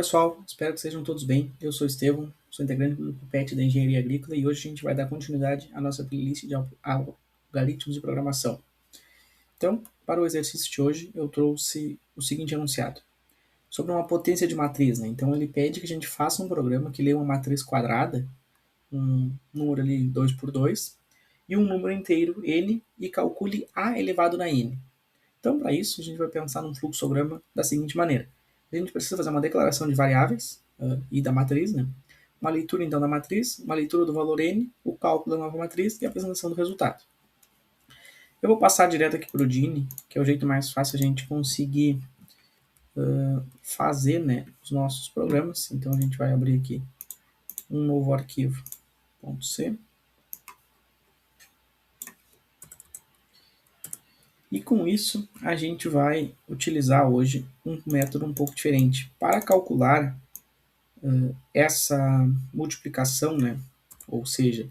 pessoal, espero que sejam todos bem. Eu sou Estevão, sou integrante do grupo PET da Engenharia Agrícola e hoje a gente vai dar continuidade à nossa playlist de algoritmos de programação. Então, para o exercício de hoje, eu trouxe o seguinte enunciado. Sobre uma potência de matriz, né? Então ele pede que a gente faça um programa que lê uma matriz quadrada, um número ali 2 por 2, e um número inteiro, n, e calcule a elevado na n. Então, para isso, a gente vai pensar num fluxograma da seguinte maneira. A gente precisa fazer uma declaração de variáveis e da matriz, né? Uma leitura, então, da matriz, uma leitura do valor n, o cálculo da nova matriz e a apresentação do resultado. Eu vou passar direto aqui para o Dini, que é o jeito mais fácil a gente conseguir fazer, né, os nossos programas. Então, a gente vai abrir aqui um novo arquivo .c. E com isso, a gente vai utilizar hoje um método um pouco diferente. Para calcular essa multiplicação, né? Ou seja,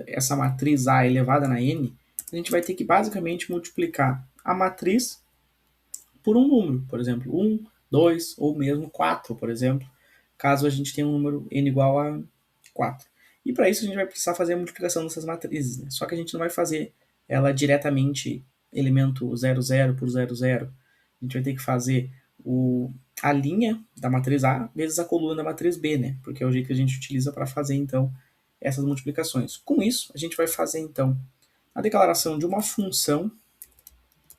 essa matriz A elevada na n, a gente vai ter que basicamente multiplicar a matriz por um número, por exemplo, 1, 2 ou mesmo 4, por exemplo, caso a gente tenha um número n igual a 4. E para isso a gente vai precisar fazer a multiplicação dessas matrizes, né? Só que a gente não vai fazer ela diretamente elemento 00 por 00. A gente vai ter que fazer a linha da matriz A vezes a coluna da matriz B, né? Porque é o jeito que a gente utiliza para fazer, então, essas multiplicações. Com isso, a gente vai fazer, então, a declaração de uma função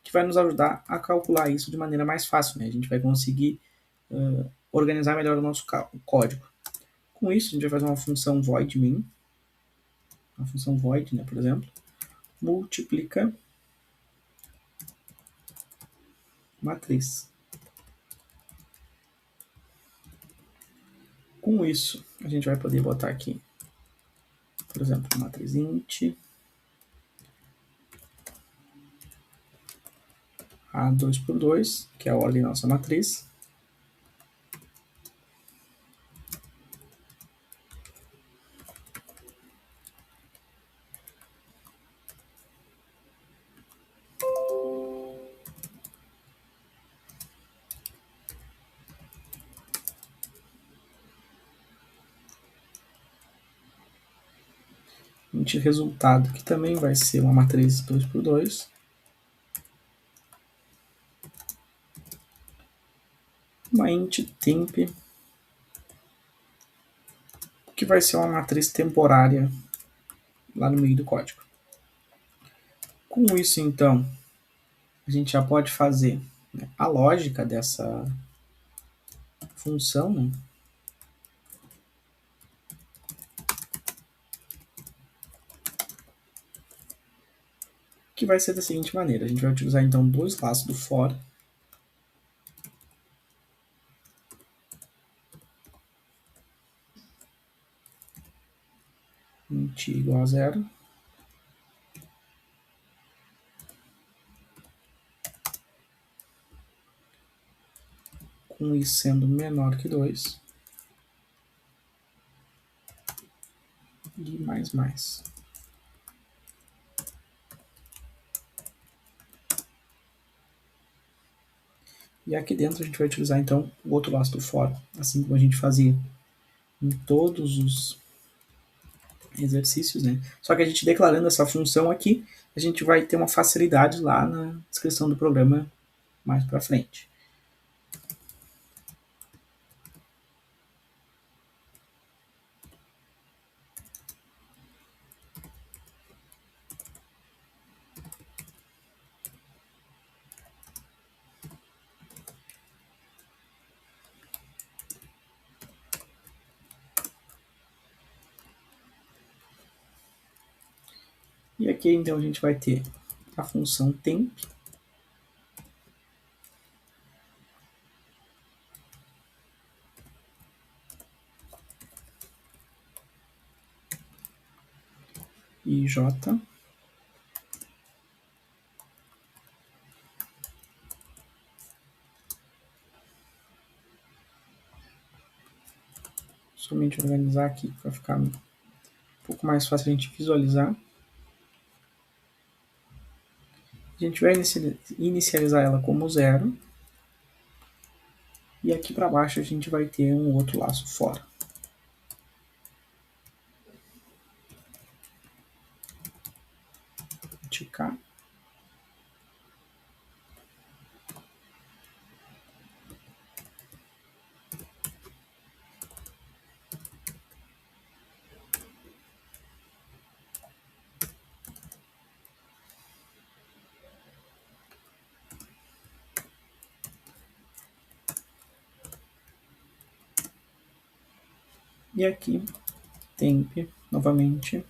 que vai nos ajudar a calcular isso de maneira mais fácil, né? A gente vai conseguir organizar melhor o nosso código. Com isso, a gente vai fazer uma função void min, uma função void, né, por exemplo, multiplica matriz. Com isso, a gente vai poder botar aqui, por exemplo, matriz int A2 por 2, que é a ordem da nossa matriz. Int resultado, que também vai ser uma matriz 2 por 2. Uma int temp, que vai ser uma matriz temporária lá no meio do código. Com isso, então, a gente já pode fazer, né, a lógica dessa função, né? Que vai ser da seguinte maneira. A gente vai utilizar, então, dois laços do for. Int igual a 0. Com i sendo menor que 2. E mais. E aqui dentro a gente vai utilizar, então, o outro laço do for, assim como a gente fazia em todos os exercícios, né? Só que a gente declarando essa função aqui, a gente vai ter uma facilidade lá na descrição do programa mais para frente. E aqui, então, a gente vai ter a função temp, e j, somente organizar aqui para ficar um pouco mais fácil a gente visualizar. A gente vai inicializar ela como 0. E aqui para baixo a gente vai ter um outro laço fora. Ticar. E aqui, temp, novamente.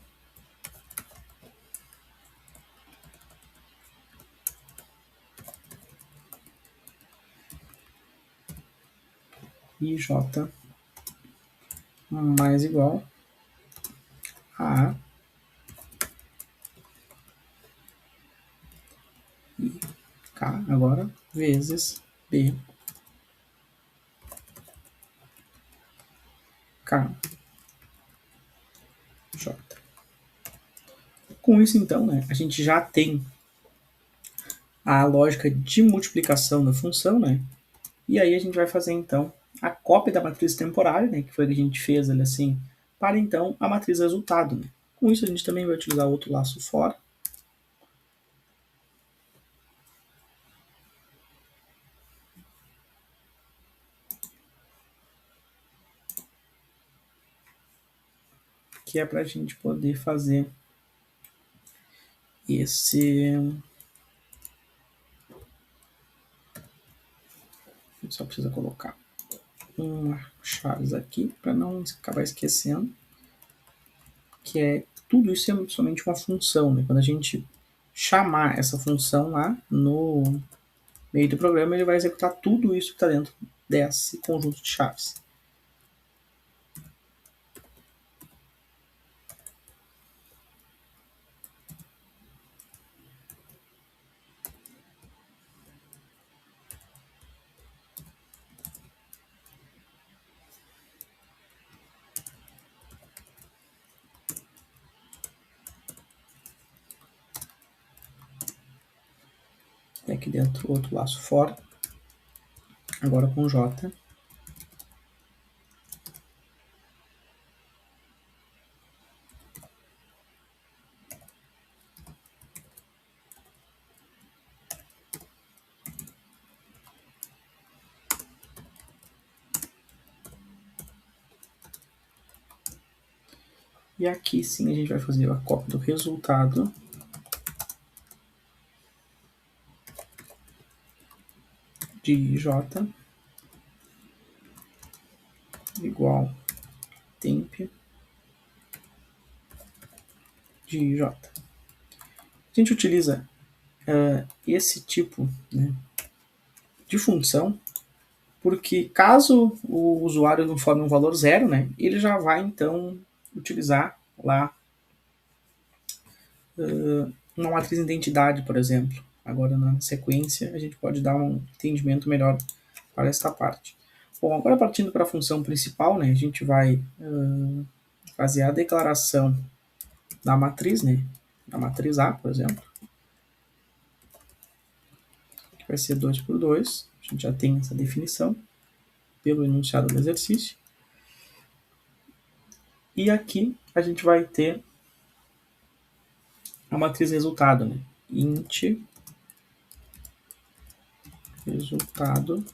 IJ mais igual a I K agora vezes B K J. Com isso, então, né, a gente já tem a lógica de multiplicação da função, né? E aí a gente vai fazer, então, a cópia da matriz temporária, né, que foi a que a gente fez ali assim, para, então, a matriz resultado. Né? Com isso, a gente também vai utilizar outro laço fora. Que é para a gente poder fazer esse... Só precisa colocar uma chaves aqui para não acabar esquecendo, que é tudo isso é somente uma função, né? Quando a gente chamar essa função lá no meio do programa, ele vai executar tudo isso que está dentro desse conjunto de chaves. E aqui dentro outro laço fora, agora com J. E aqui sim a gente vai fazer a cópia do resultado de J igual temp de J. A gente utiliza esse tipo, né, de função porque caso o usuário não forme um valor zero, né, ele já vai então utilizar lá uma matriz de identidade, por exemplo. Agora na sequência a gente pode dar um entendimento melhor para esta parte. Bom, agora partindo para a função principal, né, a gente vai fazer a declaração da matriz, né, da matriz A, por exemplo, que vai ser 2 por 2. A gente já tem essa definição pelo enunciado do exercício. E aqui a gente vai ter a matriz resultado, né? Int resultado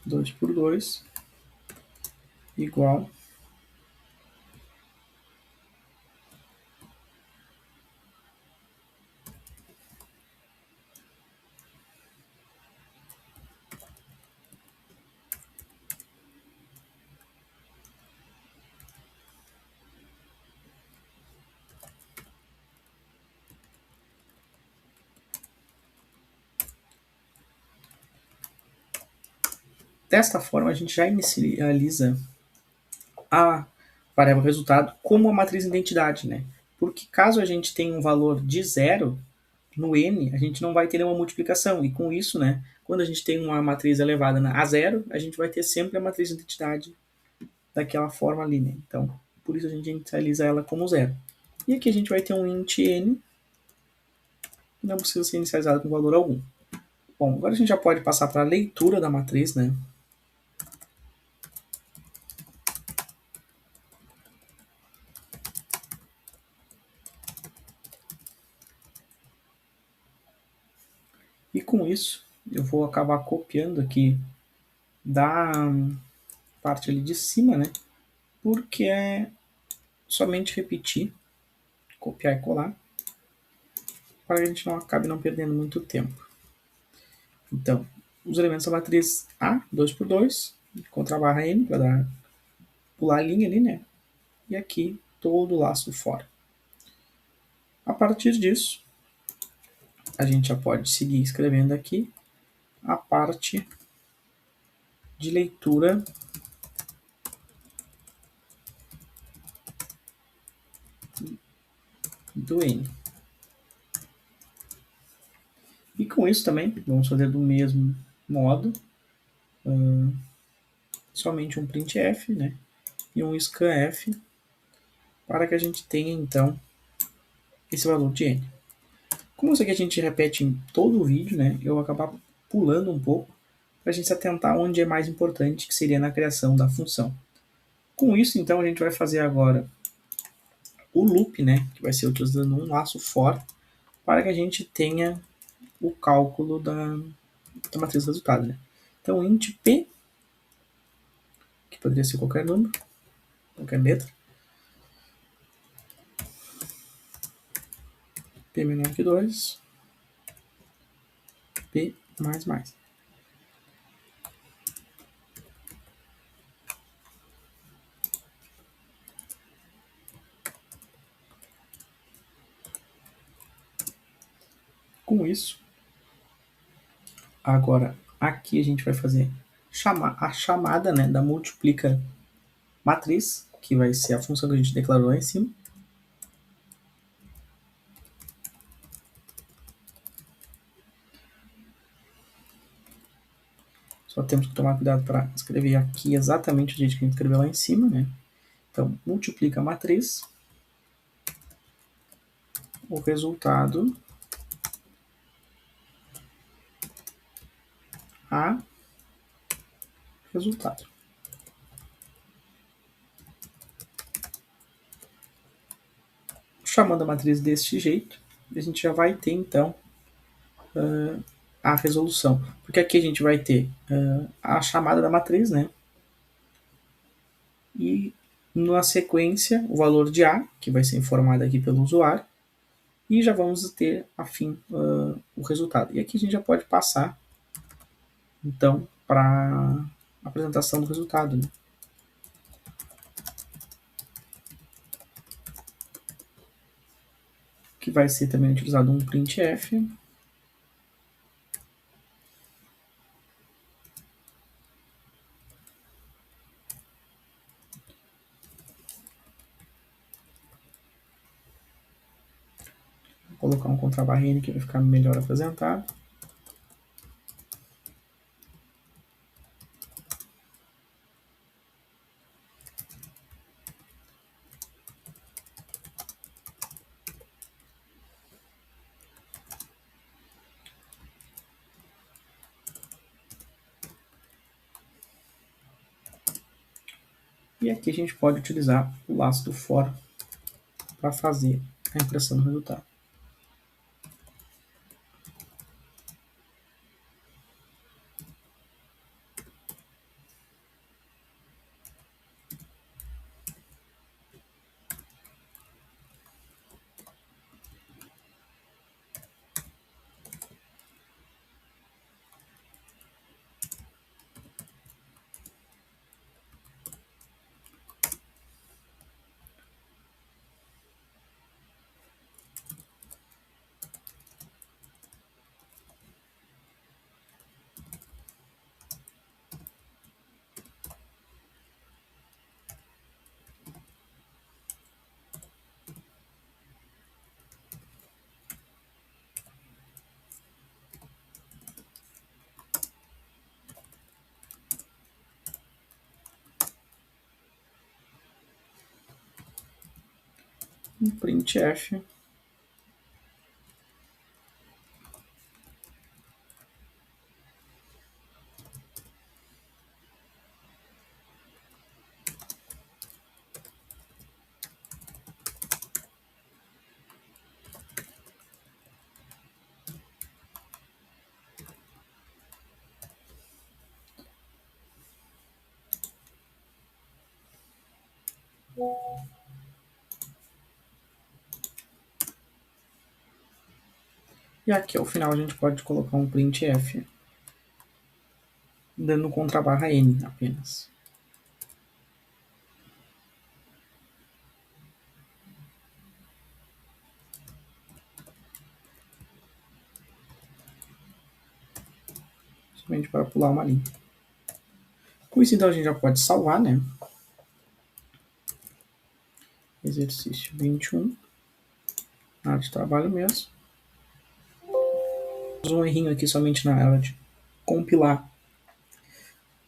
2 por 2 igual desta forma a gente já inicializa a variável resultado como a matriz identidade, né? Porque caso a gente tenha um valor de zero no n, a gente não vai ter nenhuma multiplicação. E com isso, né, quando a gente tem uma matriz elevada a zero, a gente vai ter sempre a matriz identidade daquela forma ali, né? Então, por isso a gente inicializa ela como zero. E aqui a gente vai ter um int n, que não precisa ser inicializado com valor algum. Bom, agora a gente já pode passar para a leitura da matriz, né? E com isso, eu vou acabar copiando aqui da parte ali de cima, né? Porque é somente repetir, copiar e colar, para que a gente não acabe não perdendo muito tempo. Então, os elementos da matriz A, 2 por 2, contra a barra N, para dar pular a linha ali, né? E aqui todo o laço fora. A partir disso, a gente já pode seguir escrevendo aqui a parte de leitura do N. E com isso também, vamos fazer do mesmo modo, somente um printf, né? E um scanf, para que a gente tenha então esse valor de N. Como isso aqui a gente repete em todo o vídeo, né? Eu vou acabar pulando um pouco para a gente se atentar onde é mais importante, que seria na criação da função. Com isso, então, a gente vai fazer agora o loop, né? Que vai ser utilizando um laço for, para que a gente tenha o cálculo da matriz do resultado, né? Então, int p, que poderia ser qualquer número, qualquer letra, p menor que 2, p mais mais. Com isso, agora aqui a gente vai fazer a chamada, né, da multiplica matriz, que vai ser a função que a gente declarou lá em cima. Só temos que tomar cuidado para escrever aqui exatamente o jeito que a gente escreveu lá em cima, né? Então, multiplica a matriz, o resultado a resultado. Chamando a matriz deste jeito, a gente já vai ter então a resolução. Porque aqui a gente vai ter a chamada da matriz, né? E na sequência o valor de A, que vai ser informado aqui pelo usuário, e já vamos ter afim o resultado. E aqui a gente já pode passar então para a apresentação do resultado, né? Que vai ser também utilizado um printf. Vou colocar um contrabarrinha que vai ficar melhor apresentado. E aqui a gente pode utilizar o laço do for para fazer a impressão do resultado. Um printf E aqui ao final a gente pode colocar um printf dando contra a barra n apenas. Somente para pular uma linha. Com isso então a gente já pode salvar, né? Exercício 21. Área de trabalho mesmo. Um errinho aqui somente na hora de compilar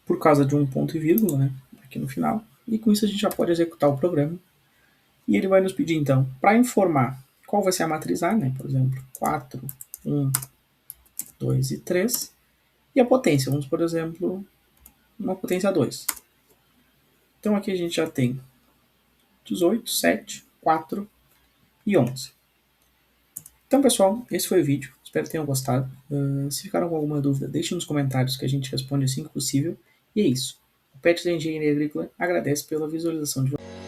por causa de um ponto e vírgula, né? Aqui no final. E com isso a gente já pode executar o programa. E ele vai nos pedir então, para informar qual vai ser a matriz A, né? Por exemplo, 4, 1, 2 e 3. E a potência, vamos por exemplo, uma potência 2. Então aqui a gente já tem 18, 7, 4 e 11. Então, pessoal, esse foi o vídeo. Espero que tenham gostado. Se ficaram com alguma dúvida, deixem nos comentários que a gente responde assim que possível. E é isso. O PET da Engenharia Agrícola agradece pela visualização de vocês.